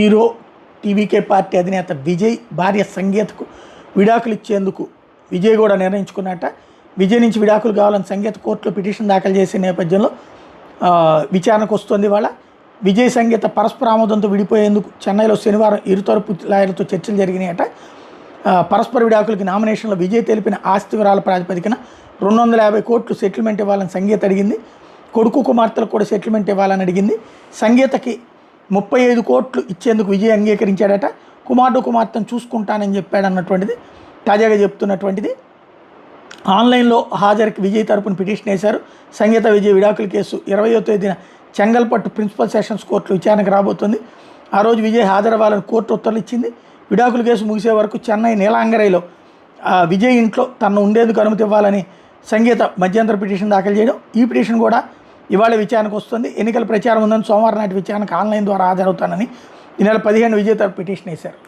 Hero TVK party అధినేత విజయ్ భార్య సంగీతకు విడాకులు ఇచ్చేందుకు విజయ్ కూడా నిర్ణయించుకున్నట్ట. విజయ్ నుంచి విడాకులు కావాలని సంగీత కోర్టులో పిటిషన్ దాఖలు చేసే నేపథ్యంలో విచారణకు వస్తుంది. వాళ్ళ విజయ్ సంగీత పరస్పర ఆమోదంతో విడిపోయేందుకు చెన్నైలో శనివారం ఇరుతరపు లాయర్లతో చర్చలు జరిగినాయట. పరస్పర విడాకులకి నామినేషన్లో విజయ్ తెలిపిన ఆస్తి వివరాల ప్రాతిపదికన 250 కోట్లు సెటిల్మెంట్ ఇవ్వాలని సంగీత అడిగింది. కొడుకు కుమార్తెలకు కూడా సెటిల్మెంట్ ఇవ్వాలని అడిగింది. సంగీతకి 35 కోట్లు ఇచ్చేందుకు విజయ్ అంగీకరించాడట. కుమార్తెను చూసుకుంటానని చెప్పాడన్నటువంటిది తాజాగా చెప్తున్నటువంటిది. ఆన్లైన్లో హాజరుకి విజయ్ తరపున పిటిషన్ వేశారు. సంగీత విజయ్ విడాకుల కేసు 20వ తేదీన చెంగల్పట్టు ప్రిన్సిపల్ సెషన్స్ కోర్టులో విచారణకు రాబోతుంది. ఆ రోజు విజయ్ హాజరవ్వాలని కోర్టు ఉత్తర్వులు ఇచ్చింది. విడాకుల కేసు ముగిసే వరకు చెన్నై నీలాంగరైలో విజయ్ ఇంట్లో తను ఉండేందుకు అనుమతి ఇవ్వాలని సంగీత మధ్యంతర పిటిషన్ దాఖలు చేయడం. ఈ పిటిషన్ కూడా ఇవాళ విచారణకు వస్తుంది. ఎన్నికల ప్రచారం ఉందని సోమవారం నాటి విచారణకు ఆన్లైన్ ద్వారా హాజరవుతానని ఈ నెల 15 విజయ్ తరపు పిటిషన్ వేశారు.